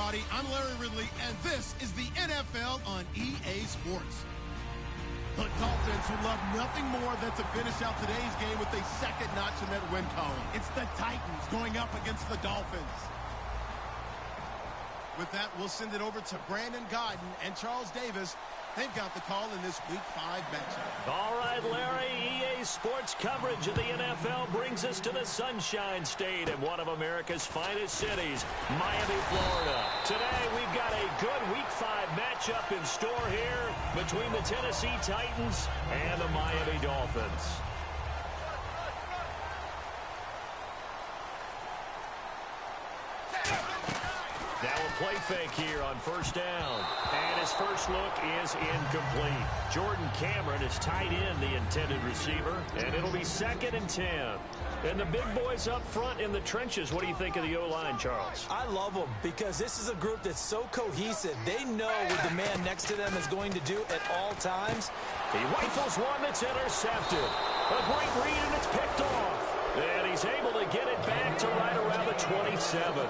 everybody. I'm Larry Ridley, and this is the NFL on EA Sports. The Dolphins would love nothing more than to finish out today's game with a second notch in that win column. It's the Titans going up against the Dolphins. With that, we'll send it over to Brandon Godden and Charles Davis. They've got the call in this Week 5 matchup. All right, Larry, EA Sports coverage of the NFL brings us to the Sunshine State in one of America's finest cities, Miami, Florida. Today, we've got a good Week 5 matchup in store here between the Tennessee Titans and the Miami Dolphins. Now a play fake here on first down. And his first look is incomplete. Jordan Cameron is tight end, the intended receiver. And it'll be 2nd and 10. And the big boys up front in the trenches. What do you think of the O-line, Charles? I love them because this is a group that's so cohesive. They know what the man next to them is going to do at all times. He rifles one that's intercepted. A great read, and it's picked off. And he's able to get it back to right around the 27.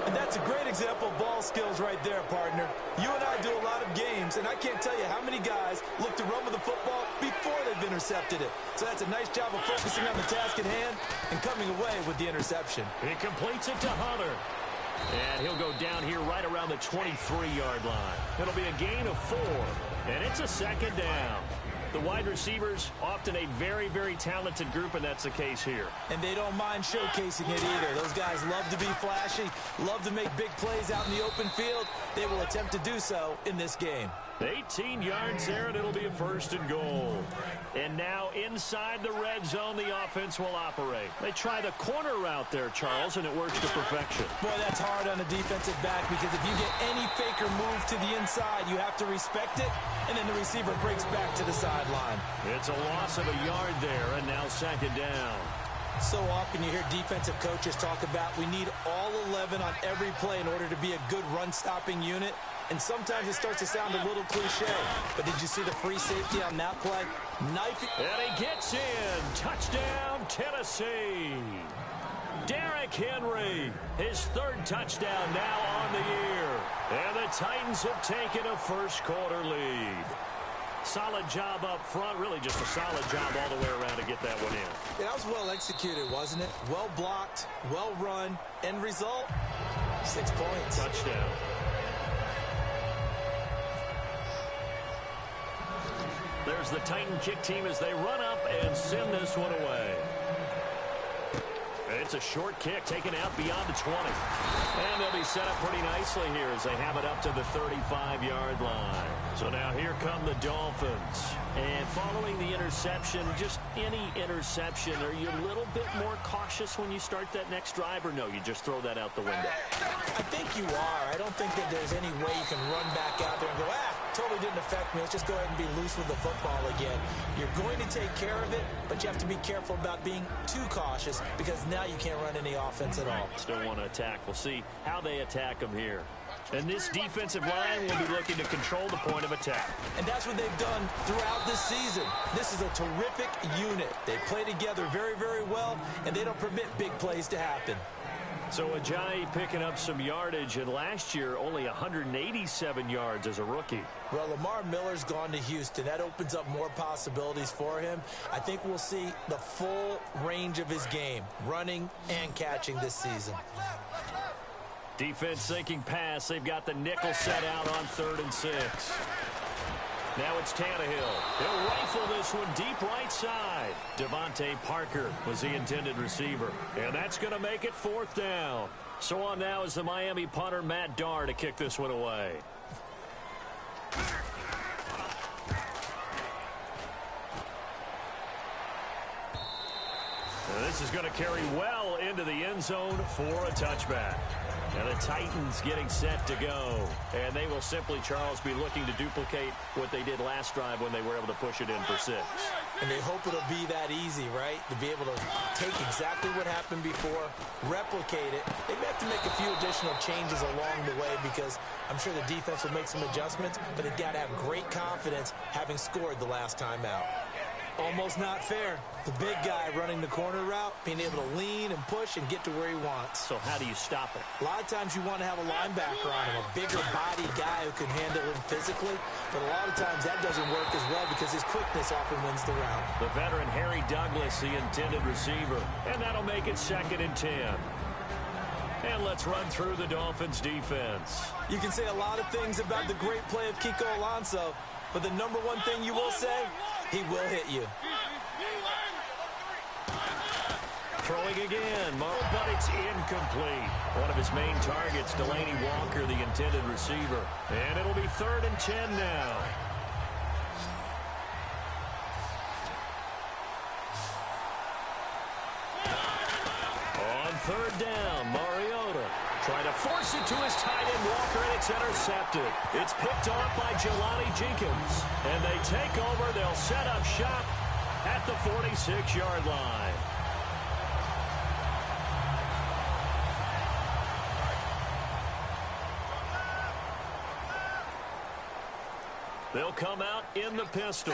And that's a great example of ball skills right there, partner. You and I do a lot of games, and I can't tell you how many guys look to run with the football before they've intercepted it. So that's a nice job of focusing on the task at hand and coming away with the interception. He completes it to Hunter. And he'll go down here right around the 23-yard line. It'll be a gain of 4, and it's a 2nd down. The wide receivers, often a very, very talented group, and that's the case here. And they don't mind showcasing it either. Those guys love to be flashy, love to make big plays out in the open field. They will attempt to do so in this game. 18 yards there, and it'll be a 1st and goal. And now inside the red zone, the offense will operate. They try the corner route there, Charles, and it works to perfection. Boy, that's hard on a defensive back because if you get any fake or move to the inside, you have to respect it, and then the receiver breaks back to the sideline. It's a loss of a yard there, and now 2nd down. So often you hear defensive coaches talk about we need all 11 on every play in order to be a good run-stopping unit. And sometimes it starts to sound a little cliche. But did you see the free safety on that play? Knifing. And he gets in. Touchdown, Tennessee. Derrick Henry, his 3rd touchdown now on the year. And the Titans have taken a first-quarter lead. Solid job up front. Really just a solid job all the way around to get that one in. Yeah, that was well executed, wasn't it? Well blocked, well run. End result, 6 points. Touchdown. There's the Titan kick team as they run up and send this one away. It's a short kick taken out beyond the 20. And they'll be set up pretty nicely here as they have it up to the 35-yard line. So now here come the Dolphins. And following the interception, just any interception, are you a little bit more cautious when you start that next drive, or no, you just throw that out the window? I think you are. I don't think that there's any way you can run back out there and go, totally didn't affect me. Let's just go ahead and be loose with the football again. You're going to take care of it, but you have to be careful about being too cautious because now you can't run any offense at all. Still want to attack. We'll see how they attack them here. And this defensive line will be looking to control the point of attack. And that's what they've done throughout this season. This is a terrific unit. They play together very, very well, and they don't permit big plays to happen. So Ajayi picking up some yardage, and last year only 187 yards as a rookie. Well, Lamar Miller's gone to Houston. That opens up more possibilities for him. I think we'll see the full range of his game, running and catching this season. Defense sinking pass. They've got the nickel set out on 3rd and 6. Now it's Tannehill. He'll rifle this one deep right side. Devontae Parker was the intended receiver. And that's going to make it 4th down. So on now is the Miami punter, Matt Darr, to kick this one away. And this is going to carry well into the end zone for a touchback. And the Titans getting set to go. And they will simply, Charles, be looking to duplicate what they did last drive when they were able to push it in for 6. And they hope it'll be that easy, right? To be able to take exactly what happened before, replicate it. They may have to make a few additional changes along the way because I'm sure the defense will make some adjustments, but they've got to have great confidence having scored the last time out. Almost not fair. The big guy running the corner route, being able to lean and push and get to where he wants. So how do you stop it? A lot of times you want to have a linebacker on him, a bigger body guy who can handle him physically, but a lot of times that doesn't work as well because his quickness often wins the route. The veteran Harry Douglas, the intended receiver, and that'll make it 2nd and 10. And let's run through the Dolphins' defense. You can say a lot of things about the great play of Kiko Alonso, but the number one thing you will say, he will hit you. Throwing again, but it's incomplete. One of his main targets, Delaney Walker, the intended receiver. And it'll be 3rd and 10 now. On 3rd down, Mariota trying to force it to his tight end, Walker, and it's intercepted. It's picked off by Jelani Jenkins. And they take over. They'll set up shop at the 46-yard line. They'll come out in the pistol.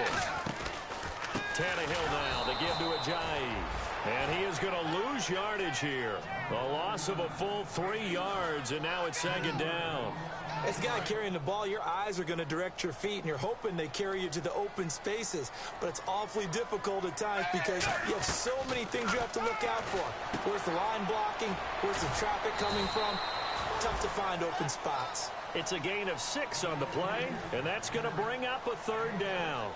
Tannehill now to give to Ajayi. And he is going to lose yardage here. A loss of a full 3 yards, and now it's 2nd down. This guy carrying the ball, your eyes are going to direct your feet, and you're hoping they carry you to the open spaces. But it's awfully difficult at times because you have so many things you have to look out for. Where's the line blocking? Where's the traffic coming from? Tough to find open spots. It's a gain of 6 on the play, and that's going to bring up a 3rd down.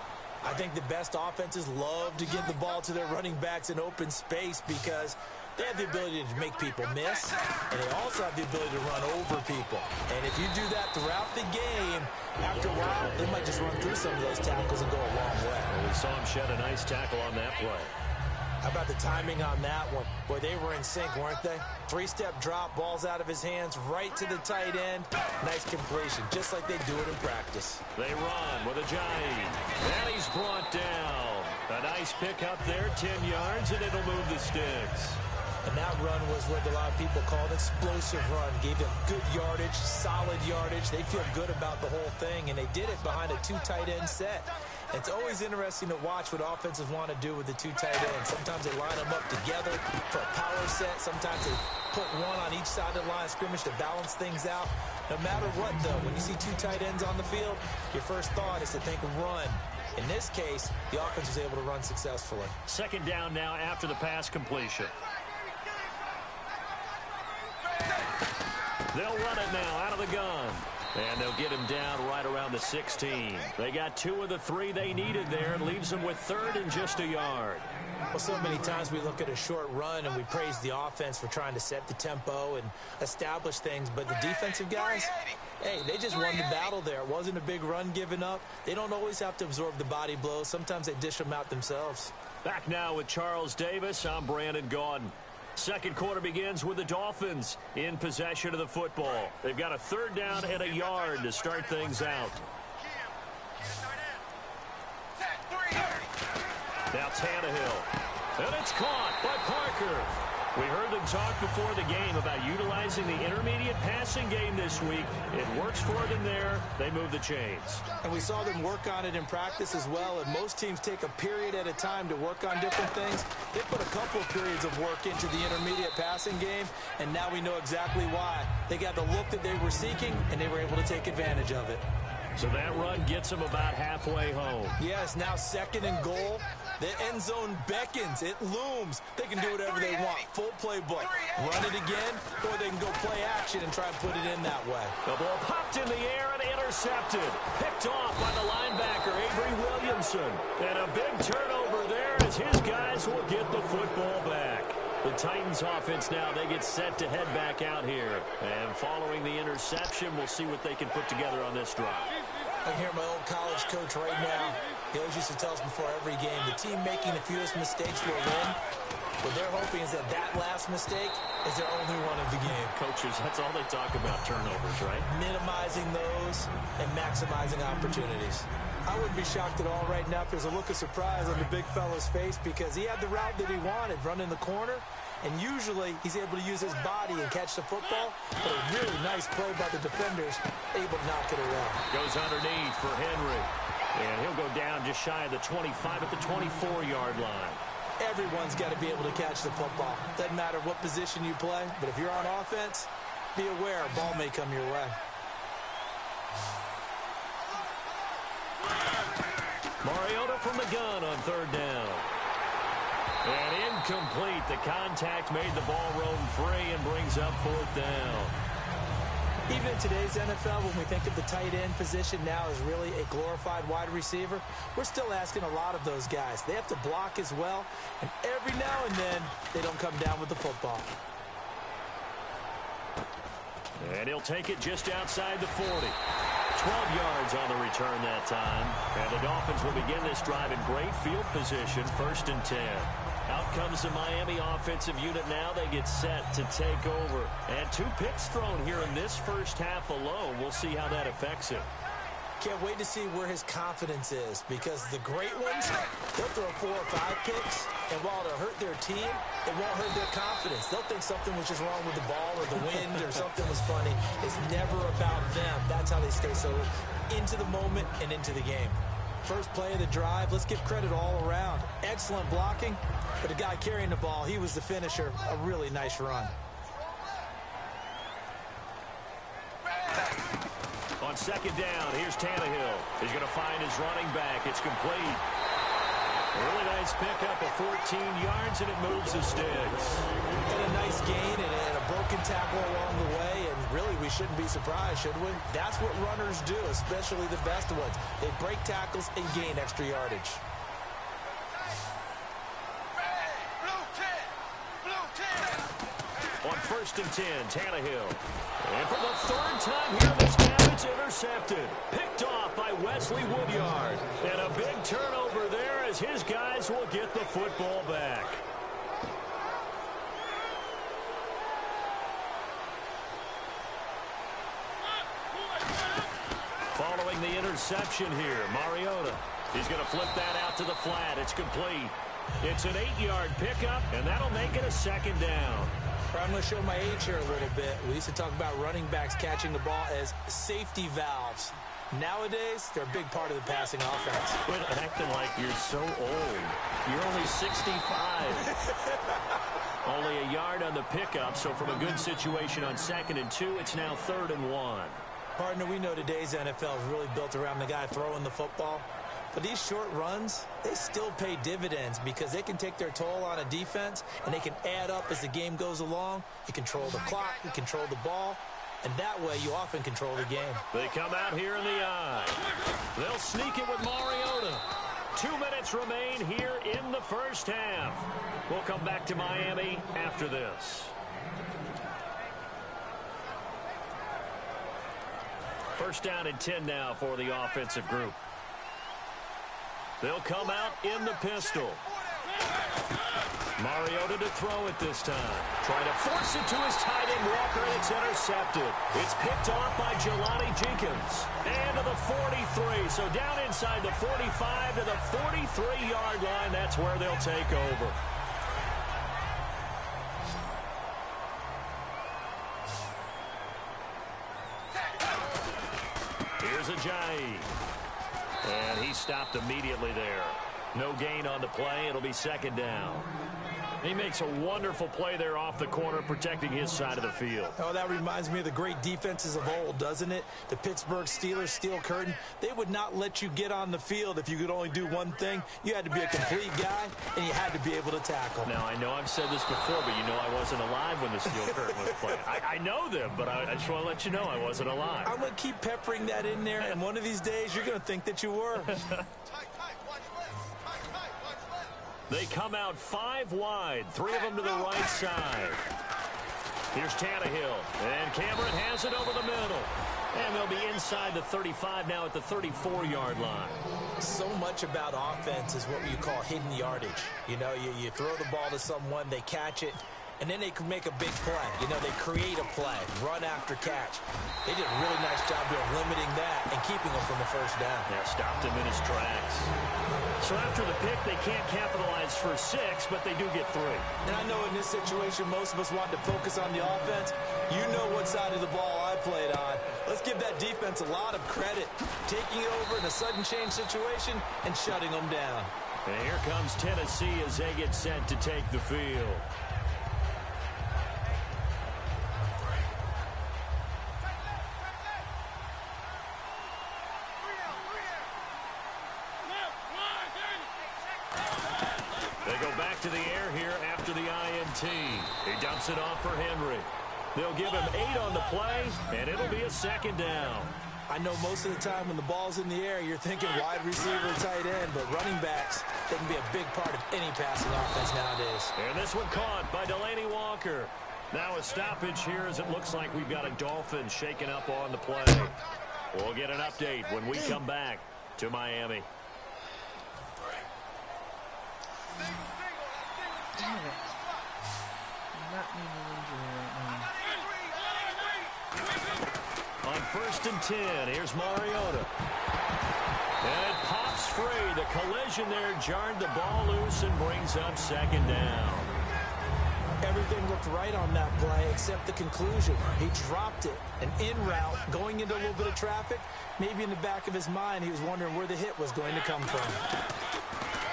I think the best offenses love to give the ball to their running backs in open space because they have the ability to make people miss, and they also have the ability to run over people. And if you do that throughout the game, after a while, they might just run through some of those tackles and go a long way. Well, we saw him shed a nice tackle on that play. How about the timing on that one? Boy, they were in sync, weren't they? 3-step drop, balls out of his hands, right to the tight end. Nice completion, just like they do it in practice. They run with Ajayi. And he's brought down. A nice pick up there, 10 yards, and it'll move the sticks. And that run was what a lot of people call an explosive run. Gave them good yardage, solid yardage. They feel good about the whole thing, and they did it behind a 2 tight end set. It's always interesting to watch what offenses want to do with the 2 tight ends. Sometimes they line them up together for a power set. Sometimes they put one on each side of the line of scrimmage to balance things out. No matter what, though, when you see 2 tight ends on the field, your first thought is to think run. In this case, the offense was able to run successfully. 2nd down now after the pass completion. They'll run it now out of the gun. And they'll get him down right around the 16. They got 2 of the 3 they needed there. And leaves them with 3rd and just a yard. Well, so many times we look at a short run and we praise the offense for trying to set the tempo and establish things. But the defensive guys, hey, they just won the battle there. It wasn't a big run given up. They don't always have to absorb the body blows. Sometimes they dish them out themselves. Back now with Charles Davis. I'm Brandon Gaudin. Second quarter begins with the Dolphins in possession of the football. They've got a 3rd down and a yard to start things out. Now Tannehill. And it's caught by Parker. We heard them talk before the game about utilizing the intermediate passing game this week. It works for them there. They move the chains. And we saw them work on it in practice as well. And most teams take a period at a time to work on different things. They put a couple of periods of work into the intermediate passing game, and now we know exactly why. They got the look that they were seeking, and they were able to take advantage of it. So that run gets them about halfway home. Yes, now 2nd and goal. The end zone beckons. It looms. They can do whatever they want. Full playbook. Run it again, or they can go play action and try and put it in that way. The ball popped in the air and intercepted. Picked off by the linebacker, Avery Williamson. And a big turnover there as his guys will get the football back. The Titans offense now, they get set to head back out here. And following the interception, we'll see what they can put together on this drive. I hear my old college coach right now. He always used to tell us before every game, the team making the fewest mistakes will win. What they're hoping is that last mistake is their only one of the game. Coaches, that's all they talk about, turnovers, right? Minimizing those and maximizing opportunities. I wouldn't be shocked at all right now if there's a look of surprise on the big fella's face because he had the route that he wanted, running the corner. And usually he's able to use his body and catch the football. But a really nice play by the defenders, able to knock it away. Goes underneath for Henry. And he'll go down just shy of the 25 at the 24-yard line. Everyone's got to be able to catch the football. Doesn't matter what position you play, but if you're on offense, be aware a ball may come your way. Mariota from the gun on third down. And incomplete. The contact made the ball roam free and brings up fourth down. Even in today's NFL, when we think of the tight end position now as really a glorified wide receiver, we're still asking a lot of those guys. They have to block as well, and every now and then, they don't come down with the football. And he'll take it just outside the 40. 12 yards on the return that time. And the Dolphins will begin this drive in great field position, 1st and 10. Out comes the Miami offensive unit now. They get set to take over. And 2 picks thrown here in this first half alone. We'll see how that affects him. Can't wait to see where his confidence is, because the great ones, they'll throw 4 or 5 picks, and while it'll hurt their team, it won't hurt their confidence. They'll think something was just wrong with the ball or the wind or something was funny. It's never about them. That's how they stay so into the moment and into the game. First play of the drive, let's give credit all around. Excellent blocking, but the guy carrying the ball, he was the finisher. A really nice run. On second down, here's Tannehill. He's going to find his running back. It's complete. A really nice pickup of 14 yards, and it moves the sticks. And a nice gain and a broken tackle along the way, and really we shouldn't be surprised, should we? That's what runners do, especially the best ones. They break tackles and gain extra yardage. On 1st and 10, Tannehill. And for the 3rd time here this game, it's intercepted. Picked off by Wesley Woodyard. And a big turnover there as his guys will get the football back. Following the interception here, Mariota. He's going to flip that out to the flat. It's complete. It's an 8-yard pickup, and that'll make it a 2nd down. I'm going to show my age here a little bit. We used to talk about running backs catching the ball as safety valves. Nowadays, they're a big part of the passing offense. Quit acting like you're so old. You're only 65. Only a yard on the pickup, so from a good situation on 2nd and 2, it's now 3rd and 1. Partner, we know today's NFL is really built around the guy throwing the football. But these short runs, they still pay dividends because they can take their toll on a defense, and they can add up as the game goes along. You control the clock, you control the ball, and that way you often control the game. They come out here in the eye. They'll sneak it with Mariota. 2 minutes remain here in the first half. We'll come back to Miami after this. First down and 10 now for the offensive group. They'll come out in the pistol. Mariota to throw it this time. Trying to force it to his tight end Walker, and it's intercepted. It's picked off by Jelani Jenkins. And to the 43. So down inside the 45 to the 43-yard line. That's where they'll take over. Here's Ajayi. And he stopped immediately there. No gain on the play. It'll be 2nd down. He makes a wonderful play there off the corner, protecting his side of the field. Oh, that reminds me of the great defenses of old, doesn't it? The Pittsburgh Steelers, Steel Curtain. They would not let you get on the field if you could only do one thing. You had to be a complete guy, and you had to be able to tackle. Now, I know I've said this before, but you know I wasn't alive when the Steel Curtain was playing. I know them, but I just want to let you know I wasn't alive. I'm going to keep peppering that in there, and one of these days you're going to think that you were. They come out 5 wide, 3 of them to the right side. Here's Tannehill, and Cameron has it over the middle. And they'll be inside the 35 now at the 34-yard line. So much about offense is what you call hidden yardage. You know, you throw the ball to someone, they catch it, and then they can make a big play. You know, they create a play, run after catch. They did a really nice job of limiting that and keeping him from the first down. Yeah, stopped him in his tracks. So after the pick, they can't capitalize for 6, but they do get 3. And I know in this situation, most of us want to focus on the offense. You know what side of the ball I played on. Let's give that defense a lot of credit, taking it over in a sudden change situation and shutting them down. And here comes Tennessee as they get set to take the field. They go back to the air here after the INT. He dumps it off for Henry. They'll give him 8 on the play, and it'll be a second down. I know most of the time when the ball's in the air, you're thinking wide receiver, tight end, but running backs, they can be a big part of any passing offense nowadays. And this one caught by Delaney Walker. Now a stoppage here as it looks like we've got a Dolphin shaking up on the play. We'll get an update when we come back to Miami. Damn it. I'm not needing an injury right now. On 1st and 10, here's Mariota. And it pops free. The collision there jarred the ball loose and brings up second down. Everything looked right on that play except the conclusion. He dropped it. An in route, going into a little bit of traffic. Maybe in the back of his mind, he was wondering where the hit was going to come from.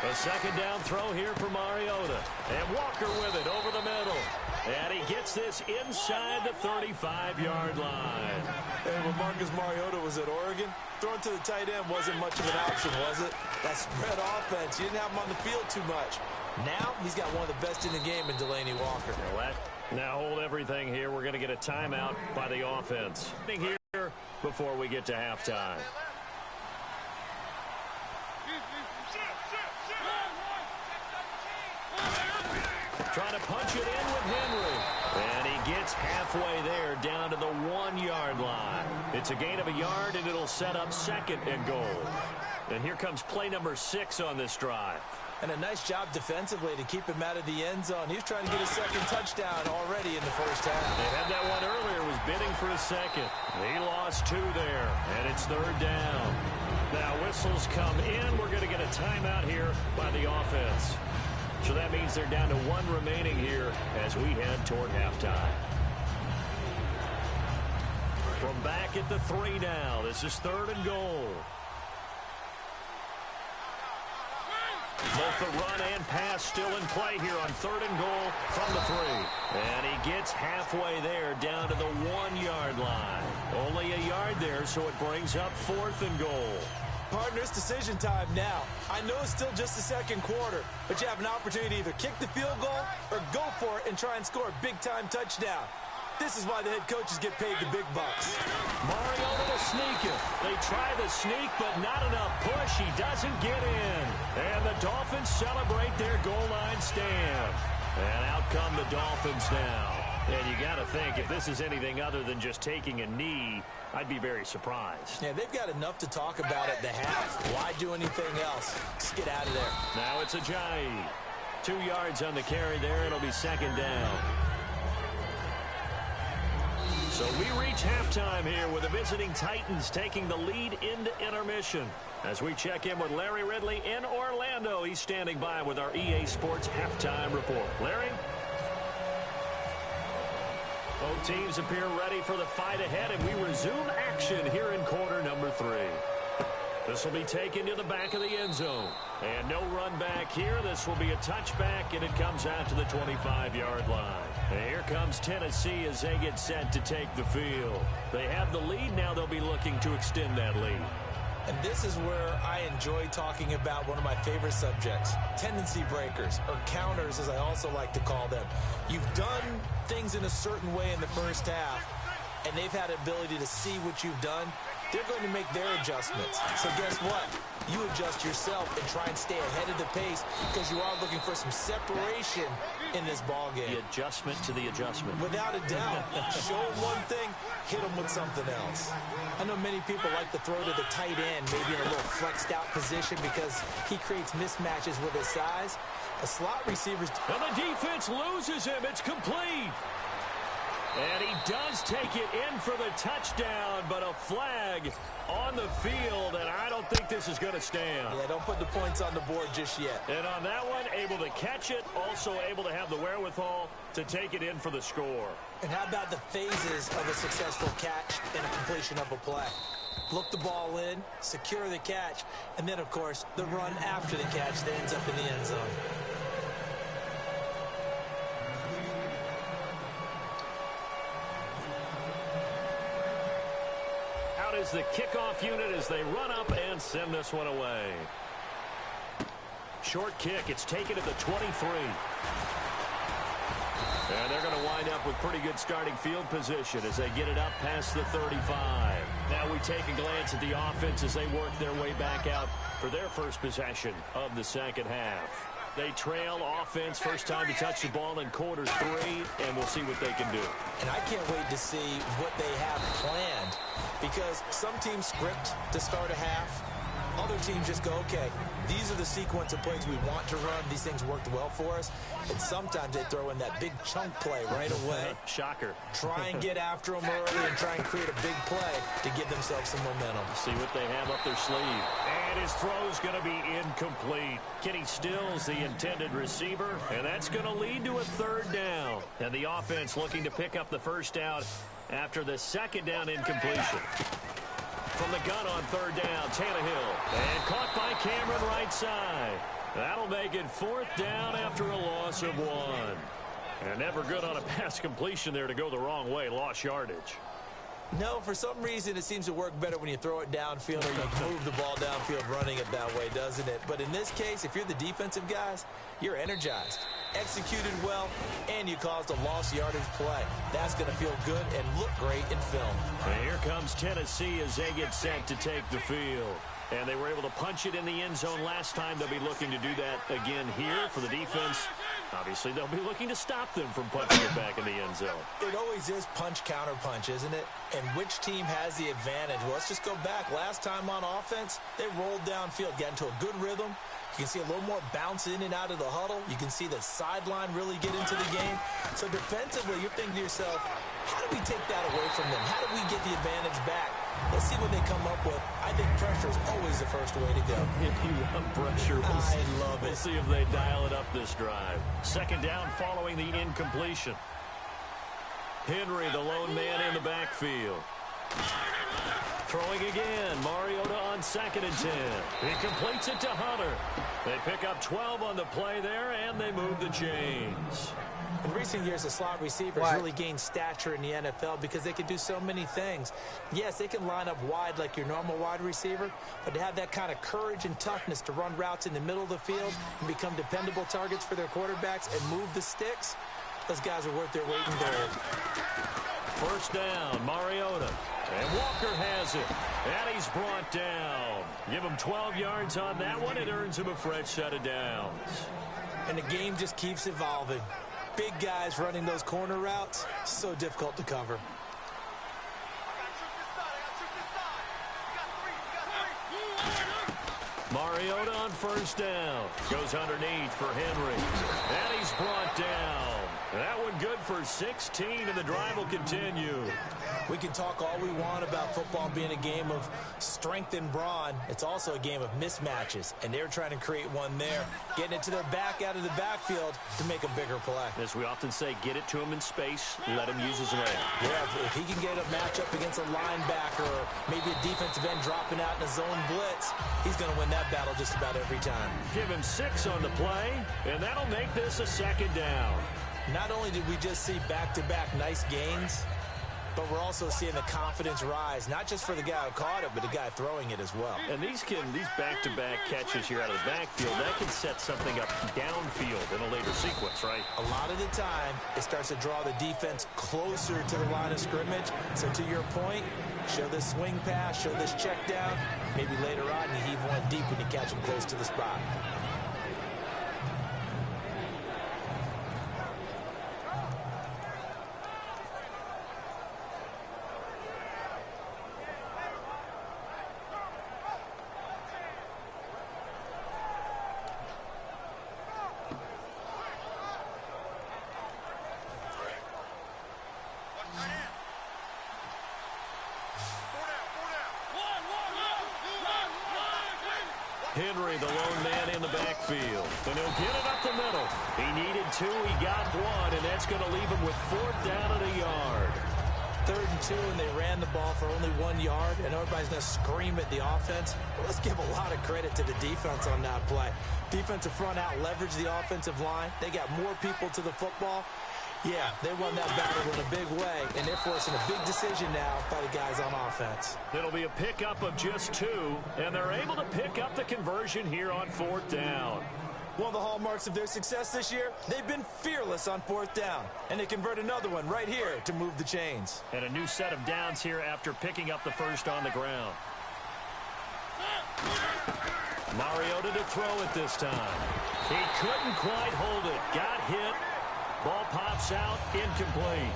A second down throw here for Mariota. And Walker with it over the middle. And he gets this inside the 35-yard line. And when Marcus Mariota was at Oregon, throwing to the tight end wasn't much of an option, was it? That spread offense, you didn't have him on the field too much. Now he's got one of the best in the game in Delaney Walker. Now hold everything here. We're going to get a timeout by the offense here before we get to halftime. Trying to punch it in with Henry. And he gets halfway there down to the 1-yard line. It's a gain of a yard, and it'll set up 2nd and goal. And here comes play number 6 on this drive. And a nice job defensively to keep him out of the end zone. He was trying to get a second touchdown already in the first half. They had that one earlier, was bidding for a second. He lost 2 there, and it's 3rd down. Now whistles come in. We're going to get a timeout here by the offense. So that means they're down to 1 remaining here as we head toward halftime. From back at the 3 now, this is 3rd and goal. Both the run and pass still in play here on 3rd and goal from the 3. And he gets halfway there down to the 1-yard line. Only a yard there, so it brings up 4th and goal. Partner, it's decision time now. I know it's still just the 2nd quarter, but you have an opportunity to either kick the field goal or go for it and try and score a big-time touchdown. This is why the head coaches get paid the big bucks. Mariota to sneak it. They try the sneak, but not enough push. He doesn't get in. And the Dolphins celebrate their goal line stand. And out come the Dolphins now. And you got to think, if this is anything other than just taking a knee, I'd be very surprised. Yeah, they've got enough to talk about at the half. Why do anything else? Just get out of there. Now it's Ajayi. 2 yards on the carry there. It'll be 2nd down. So we reach halftime here with the visiting Titans taking the lead into intermission. As we check in with Larry Ridley in Orlando, he's standing by with our EA Sports halftime report. Larry? Both teams appear ready for the fight ahead, and we resume action here in quarter number 3. This will be taken to the back of the end zone. And no run back here. This will be a touchback, and it comes out to the 25-yard line. And here comes Tennessee as they get set to take the field. They have the lead. Now they'll be looking to extend that lead. And this is where I enjoy talking about one of my favorite subjects, tendency breakers, or counters as I also like to call them. You've done things in a certain way in the first half, and they've had the ability to see what you've done. They're going to make their adjustments. So guess what? You adjust yourself and try and stay ahead of the pace because you are looking for some separation in this ball game. The adjustment to the adjustment. Without a doubt. Show them one thing, hit them with something else. I know many people like to throw to the tight end, maybe in a little flexed out position because he creates mismatches with his size. A slot receiver's... And the defense loses him. It's complete. And he does take it in for the touchdown, but a flag on the field, and I don't think this is going to stand. Yeah, don't put the points on the board just yet. And on that one, able to catch it, also able to have the wherewithal to take it in for the score. And how about the phases of a successful catch and a completion of a play? Look the ball in, secure the catch, and then, of course, the run after the catch that ends up in the end zone. Out is the kickoff unit as they run up and send this one away. Short kick. It's taken at the 23. And they're going to wind up with pretty good starting field position as they get it up past the 35. Now we take a glance at the offense as they work their way back out for their first possession of the second half. They trail offense first time to touch the ball in quarter 3, and we'll see what they can do. And I can't wait to see what they have planned, because some teams script to start a half. Other teams just go, okay, these are the sequence of plays we want to run. These things worked well for us. And sometimes they throw in that big chunk play right away. Shocker. Try and get after them early and try and create a big play to give themselves some momentum. See what they have up their sleeve. And his throw's going to be incomplete. Kenny Stills, the intended receiver, and that's going to lead to a third down. And the offense looking to pick up the first down after the second down incompletion. From the gun on third down, Tannehill. And caught by Cameron right side. That'll make it fourth down after a loss of 1. And never good on a pass completion there to go the wrong way. Lost yardage. No, for some reason it seems to work better when you throw it downfield or you move the ball downfield running it that way, doesn't it? But in this case, if you're the defensive guys, you're energized, executed well, and you caused a lost yardage play. That's going to feel good and look great in film. And here comes Tennessee as they get set to take the field. And they were able to punch it in the end zone last time. They'll be looking to do that again here for the defense. Obviously, they'll be looking to stop them from punching it back in the end zone. It always is punch, counter punch, isn't it? And which team has the advantage? Well, let's just go back. Last time on offense, they rolled downfield, got into a good rhythm. You can see a little more bounce in and out of the huddle. You can see the sideline really get into the game. So defensively, you're thinking to yourself, how do we take that away from them? How do we get the advantage back? Let's see what they come up with. I think pressure is always the first way to go. If you want pressure, I love it. We'll see if they dial it up this drive. Second down following the incompletion. Henry, the lone man in the backfield. Throwing again. Mariota on 2nd and 10. He completes it to Hunter. They pick up 12 on the play there, and they move the chains. In recent years, the slot receivers really gained stature in the NFL because they can do so many things. Yes, they can line up wide like your normal wide receiver, but to have that kind of courage and toughness to run routes in the middle of the field and become dependable targets for their quarterbacks and move the sticks, those guys are worth their weight in gold. First down, Mariota. And Walker has it. And he's brought down. Give him 12 yards on that one. It earns him a fresh set of downs. And the game just keeps evolving. Big guys running those corner routes, so difficult to cover. Mariota on first down. Goes underneath for Henry. And he's brought down. That one good for 16, and the drive will continue. We can talk all we want about football being a game of strength and brawn. It's also a game of mismatches, and they're trying to create one there, getting it to their back out of the backfield to make a bigger play. As we often say, get it to him in space, let him use his leg. Yeah, if he can get a matchup against a linebacker or maybe a defensive end dropping out in a zone blitz, he's going to win that battle just about every time. Give him 6 on the play, and that'll make this a second down. Not only did we just see back-to-back nice gains, but we're also seeing the confidence rise, not just for the guy who caught it, but the guy throwing it as well. And these back-to-back catches here out of the backfield, that can set something up downfield in a later sequence, right? A lot of the time, it starts to draw the defense closer to the line of scrimmage. So to your point, show this swing pass, show this check down. Maybe later on, you heave one deep when you catch him close to the spot. Henry, the lone man in the backfield. And he'll get it up the middle. He needed 2. He got 1, and that's going to leave him with 4th down and a yard. 3rd and 2, and they ran the ball for only 1 yard, and everybody's going to scream at the offense. Well, let's give a lot of credit to the defense on that play. Defensive front out leveraged the offensive line. They got more people to the football. Yeah, they won that battle in a big way, and they're forcing a big decision now by the guys on offense. It'll be a pickup of just 2, and they're able to pick up the conversion here on 4th down. One of the hallmarks of their success this year, they've been fearless on 4th down, and they convert another one right here to move the chains. And a new set of downs here after picking up the first on the ground. Mariota to throw it this time. He couldn't quite hold it. Got hit. Ball pops out, incomplete.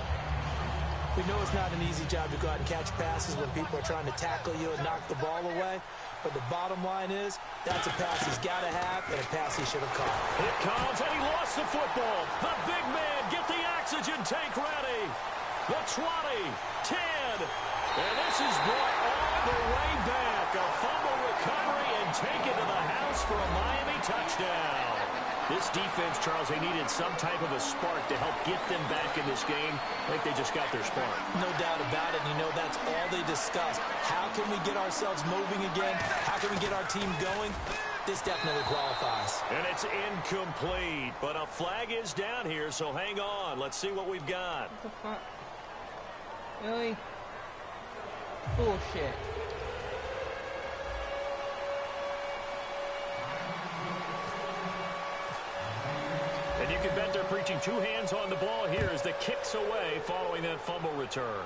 We know it's not an easy job to go out and catch passes when people are trying to tackle you and knock the ball away. But the bottom line is, that's a pass he's got to have and a pass he should have caught. Here comes, and he lost the football. The big man, get the oxygen tank ready. The 20, 10, and this is brought all the way back. A fumble recovery and taken to the house for a Miami touchdown. This defense, Charles, they needed some type of a spark to help get them back in this game. I think they just got their spark. No doubt about it. You know, that's all they discussed. How can we get ourselves moving again? How can we get our team going? This definitely qualifies. And it's incomplete, but a flag is down here, so hang on. Let's see what we've got. What the fuck? Really? Bullshit. And you can bet they're preaching 2 hands on the ball here as the kick's away following that fumble return.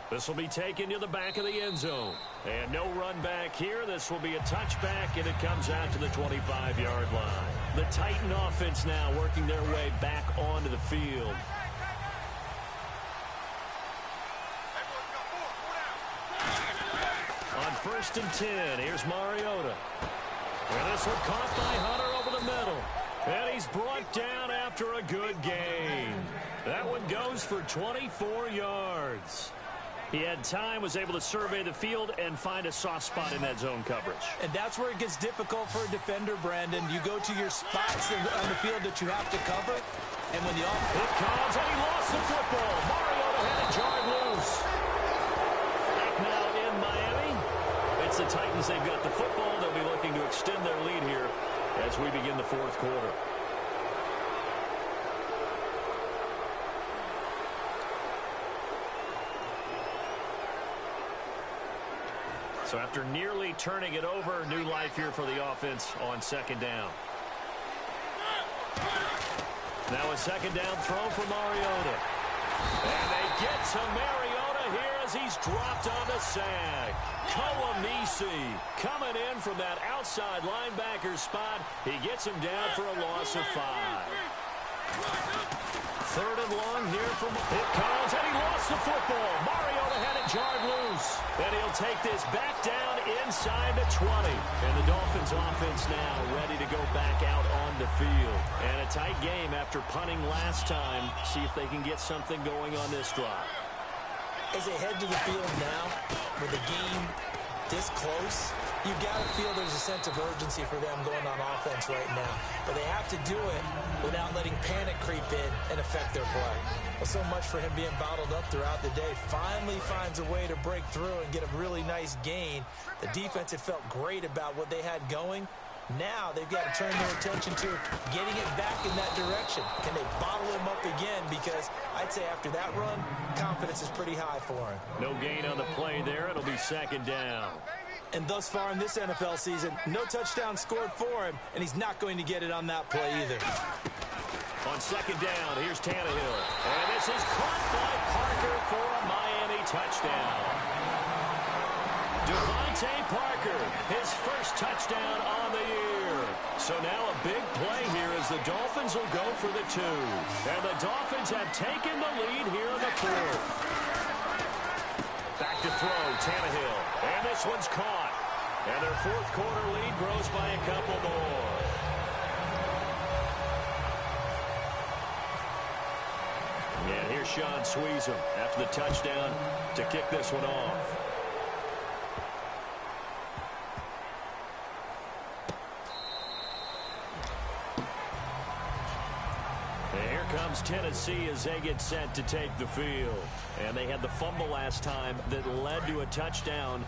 This will be taken to the back of the end zone. And no run back here. This will be a touchback, and it comes out to the 25-yard line. The Titan offense now working their way back onto the field. On 1st and 10, here's Mariota. And this one caught by Hunter over the middle. And he's brought down after a good gain. That one goes for 24 yards. He had time, was able to survey the field and find a soft spot in that zone coverage. And that's where it gets difficult for a defender, Brandon. You go to your spots on the field that you have to cover. And when the offense... It comes, and he lost the football. Mariota had it jarred loose. Back now in Miami. It's the Titans. They've got the football. They'll be looking to extend their lead here as we begin the 4th quarter. So after nearly turning it over, new life here for the offense on 2nd down. Now a 2nd down throw for Mariota. And they get to Mariota here as he's dropped on the sack. Kawamisi coming in from that outside linebacker spot. He gets him down for a loss of 5. 3rd and long here from it comes, and he lost the football. Mariota had it jarred loose. And he'll take this back down inside the 20. And the Dolphins offense now ready to go back out on the field. And a tight game after punting last time. See if they can get something going on this drive. As they head to the field now, with the game this close, you've got to feel there's a sense of urgency for them going on offense right now. But they have to do it without letting panic creep in and affect their play. Well, so much for him being bottled up throughout the day. Finally finds a way to break through and get a really nice gain. The defense had felt great about what they had going. Now they've got to turn their attention to getting it back in that direction. Can they bottle him up again? Because I'd say after that run, confidence is pretty high for him. No gain on the play there. It'll be 2nd down. And thus far in this NFL season, no touchdown scored for him, and he's not going to get it on that play either. On 2nd down, here's Tannehill. And this is caught by Parker for a Miami touchdown. Devontae Parker, his first touchdown on the year. So now a big play here as the Dolphins will go for the 2. And the Dolphins have taken the lead here in the 4th. Back to throw, Tannehill. And this one's caught. And their 4th quarter lead grows by a couple more. And here's Sean Sweezum after the touchdown to kick this one off. comes Tennessee as they get set to take the field. And they had the fumble last time that led to a touchdown.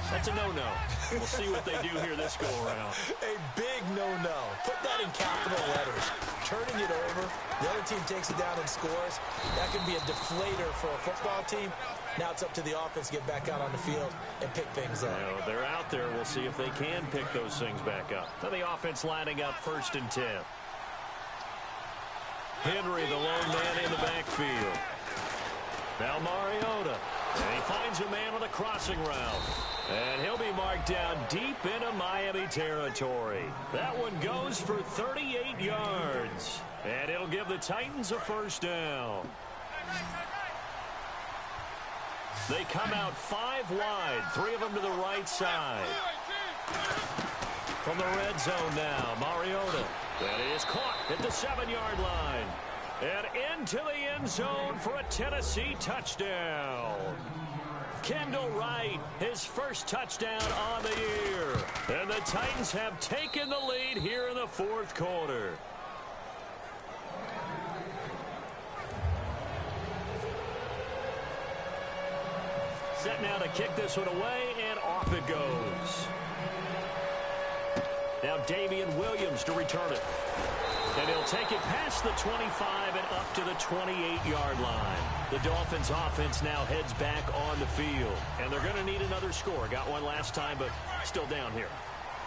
That's a no-no. We'll see what they do here this go-around. A big no-no. Put that in capital letters. Turning it over, the other team takes it down and scores. That can be a deflator for a football team. Now it's up to the offense to get back out on the field and pick things up. Well, they're out there. We'll see if they can pick those things back up. Now the offense lining up 1st and 10. Henry, the lone man in the backfield. Now Mariota. And he finds a man on the crossing route. And he'll be marked down deep into Miami territory. That one goes for 38 yards. And it'll give the Titans a 1st down. They come out 5 wide, 3 of them to the right side. From the red zone now, Mariota. That is caught at the 7-yard line. And into the end zone for a Tennessee touchdown. Kendall Wright, his first touchdown on the year. And the Titans have taken the lead here in the 4th quarter. Set now to kick this one away, and off it goes. Now Damian Williams to return it. And he'll take it past the 25 and up to the 28-yard line. The Dolphins offense now heads back on the field. And they're going to need another score. Got one last time, but still down here.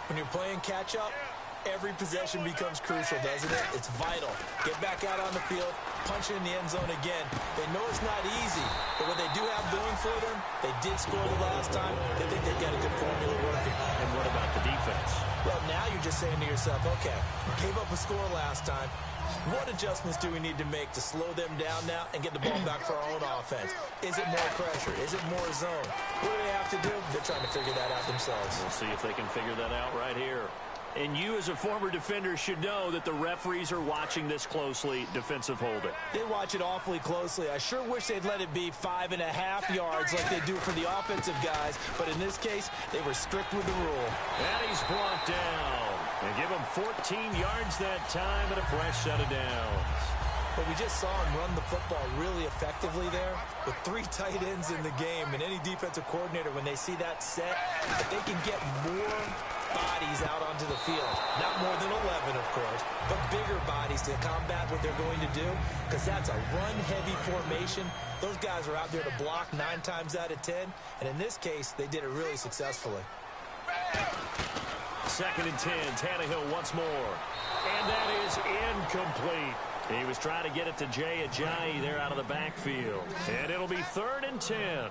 When you're playing catch-up, every possession becomes crucial, doesn't it? It's vital. Get back out on the field, punch it in the end zone again. They know it's not easy, but what they do have going for them, they did score the last time. They think they've got a good formula working. And what about the defense? Well, now you're just saying to yourself, okay, gave up a score last time. What adjustments do we need to make to slow them down now and get the ball back for our own offense? Is it more pressure? Is it more zone? What do they have to do? They're trying to figure that out themselves. We'll see if they can figure that out right here. And you as a former defender should know that the referees are watching this closely. Defensive holding. They watch it awfully closely. I sure wish they'd let it be 5.5 yards like they do for the offensive guys. But in this case, they were strict with the rule. And he's brought down. And give him 14 yards that time and a fresh set of downs. But we just saw him run the football really effectively there with 3 tight ends in the game. And any defensive coordinator, when they see that set, if they can get more bodies out onto the field. Not more than 11, of course, but bigger bodies to combat what they're going to do, because that's a run-heavy formation. Those guys are out there to block 9 times out of 10, and in this case, they did it really successfully. 2nd and 10, Tannehill once more. And that is incomplete. He was trying to get it to Jay Ajayi there out of the backfield. And it'll be 3rd and 10.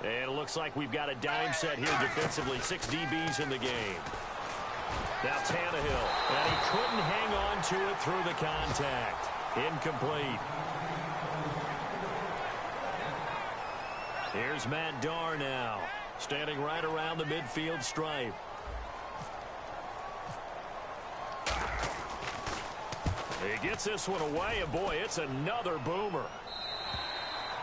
And it looks like we've got a dime set here defensively. 6 DBs in the game. Now Tannehill. And he couldn't hang on to it through the contact. Incomplete. Here's Matt Darr now. Standing right around the midfield stripe. He gets this one away, and boy, it's another boomer.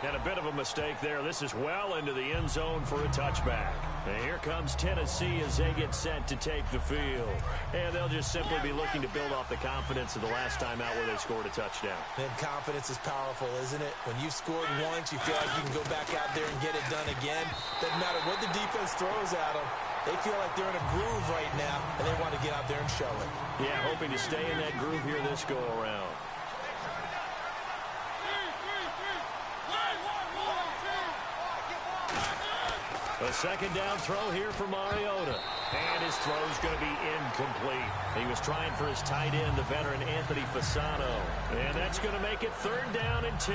And a bit of a mistake there. This is well into the end zone for a touchback. And here comes Tennessee as they get set to take the field. And they'll just simply be looking to build off the confidence of the last time out where they scored a touchdown. And confidence is powerful, isn't it? When you've scored once, you feel like you can go back out there and get it done again. Doesn't matter what the defense throws at them. They feel like they're in a groove right now, and they want to get out there and show it. Yeah, hoping to stay in that groove here this go-around. A 2nd down throw here for Mariota. And his throw's going to be incomplete. He was trying for his tight end, the veteran Anthony Fasano. And that's going to make it 3rd down and 10.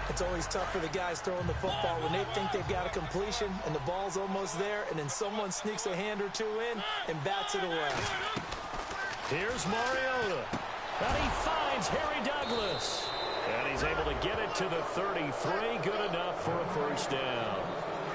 It's always tough for the guys throwing the football when they think they've got a completion and the ball's almost there, and then someone sneaks a hand or 2 in and bats it away. Here's Mariota. And he finds Harry Douglas. And he's able to get it to the 33. Good enough for a 1st down.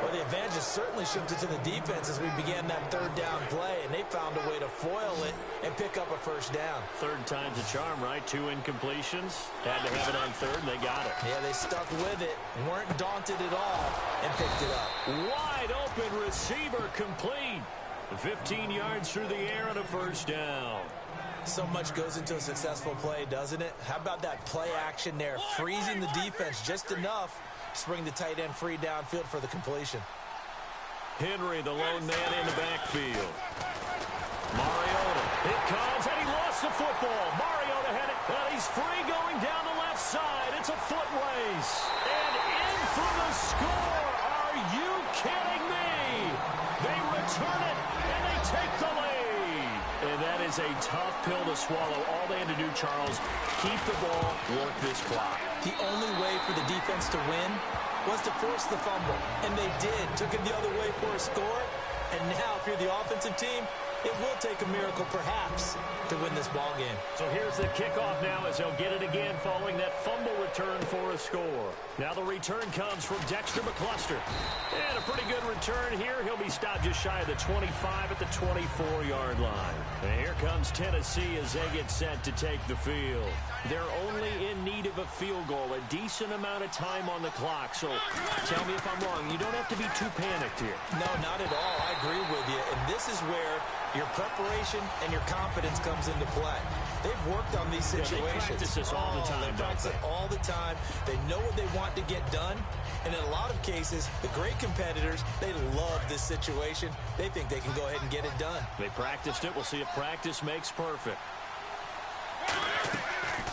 Well, the advantage has certainly shifted to the defense as we began that 3rd down play, and they found a way to foil it and pick up a 1st down. 3rd time's a charm, right? 2 incompletions. Had to have it on 3rd, and they got it. Yeah, they stuck with it, weren't daunted at all, and picked it up. Wide open receiver complete. 15 yards through the air and a 1st down. So much goes into a successful play, doesn't it? How about that play action there, freezing the defense just enough to bring the tight end free downfield for the completion. Henry, the lone man in the backfield. Mariota, it comes, and he lost the football. Mariota had it, and he's free going down the left side. It's a foot race. And in for the score. Are you kidding me? They return it, and they take the lead. And that is a tough pill to swallow. All they had to do, Charles, keep the ball, work this clock. The only way for the defense to win was to force the fumble. And they did. Took it the other way for a score. And now, if you're the offensive team, it will take a miracle, perhaps, to win this ball game. So here's the kickoff now as they'll get it again following that fumble return for a score. Now the return comes from Dexter McCluster. And a pretty good return here. He'll be stopped just shy of the 25 at the 24-yard line. And here comes Tennessee as they get set to take the field. They're only in need of a field goal, a decent amount of time on the clock. So tell me if I'm wrong. You don't have to be too panicked here. No, not at all. I agree with you. And this is where your preparation and your confidence comes into play. They've worked on these situations. They practice this all the time, They practice it all the time. They know what they want to get done. And in a lot of cases, the great competitors, they love this situation. They think they can go ahead and get it done. They practiced it. We'll see if practice makes perfect.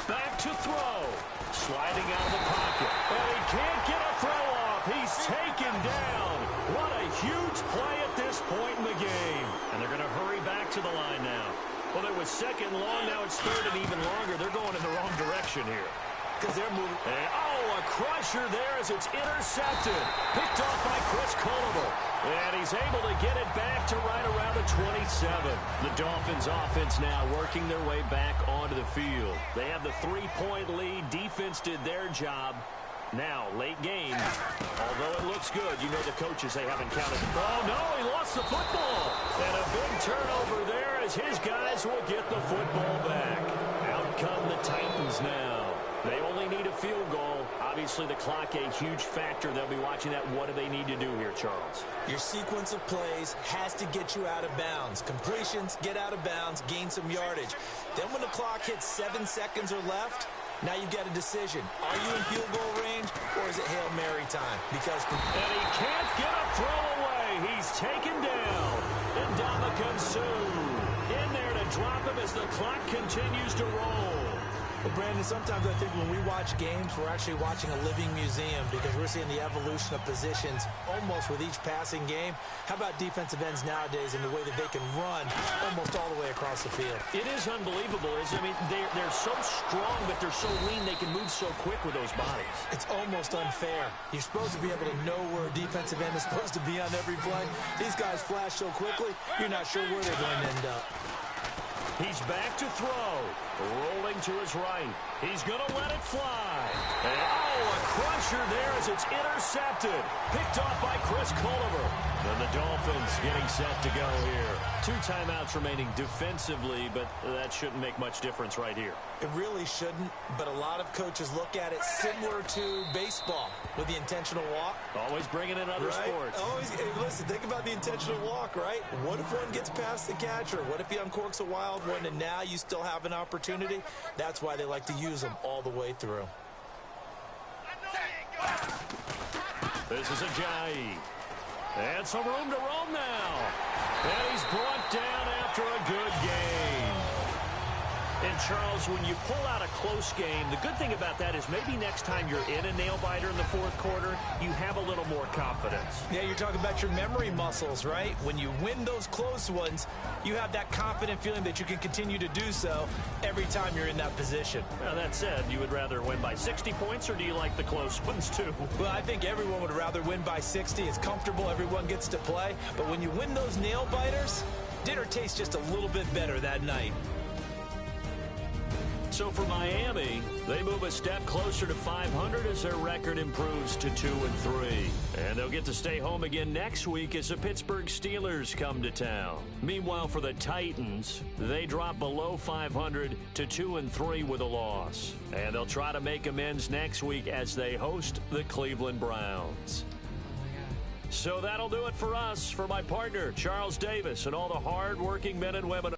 Back to throw. Sliding out of the pocket. And he can't get a throw off. He's taken down. What a huge play at this point in the game. And they're going to hurry back to the line now. Well, it was second long. Now it's third and even longer. They're going in the wrong direction here. Because they're moving. And, a crusher there as it's intercepted. Picked off by Chris Culliver. And he's able to get it back to right around the 27. The Dolphins offense now working their way back onto the field. They have the 3-point lead. Defense did their job. Now, late game, although it looks good, you know the coaches, they haven't counted. Oh, no, he lost the football. And a big turnover there as his guys will get the football back. Out come the Titans now. They only need a field goal. Obviously, the clock a huge factor. They'll be watching that. What do they need to do here, Charles? Your sequence of plays has to get you out of bounds. Completions, get out of bounds, gain some yardage. Then when the clock hits 7 seconds or left, now you've got a decision. Are you in field goal range, or is it Hail Mary time? Because and he can't get a throw away. He's taken down. And Ndamukong Suh in there to drop him as the clock continues to roll. Well, Brandon, sometimes I think when we watch games, we're actually watching a living museum because we're seeing the evolution of positions almost with each passing game. How about defensive ends nowadays and the way that they can run almost all the way across the field? It is unbelievable. I mean, they're so strong, but they're so lean. They can move so quick with those bodies. It's almost unfair. You're supposed to be able to know where a defensive end is supposed to be on every play. These guys flash so quickly, you're not sure where they're going to end up. He's back to throw. Rolling to his right. He's going to let it fly. And, a crusher there as it's intercepted. Picked off by Chris Culliver. And the Dolphins getting set to go here. 2 timeouts remaining defensively, but that shouldn't make much difference right here. It really shouldn't, but a lot of coaches look at it similar to baseball with the intentional walk. Always bringing in other sports. Always, listen, think about the intentional walk, right? What if one gets past the catcher? What if he uncorks a wild one and now you still have an opportunity? That's why they like to use them all the way through. This is Ajayi. And some room to roam now. And he's brought down after a good game. And, Charles, when you pull out a close game, the good thing about that is maybe next time you're in a nail-biter in the fourth quarter, you have a little more confidence. Yeah, you're talking about your memory muscles, right? When you win those close ones, you have that confident feeling that you can continue to do so every time you're in that position. Now, that said, you would rather win by 60 points, or do you like the close ones, too? Well, I think everyone would rather win by 60. It's comfortable. Everyone gets to play. But when you win those nail-biters, dinner tastes just a little bit better that night. So for Miami, they move a step closer to 500 as their record improves to 2-3. And they'll get to stay home again next week as the Pittsburgh Steelers come to town. Meanwhile, for the Titans, they drop below 500 to 2-3 with a loss. And they'll try to make amends next week as they host the Cleveland Browns. So that'll do it for us. For my partner, Charles Davis, and all the hard-working men and women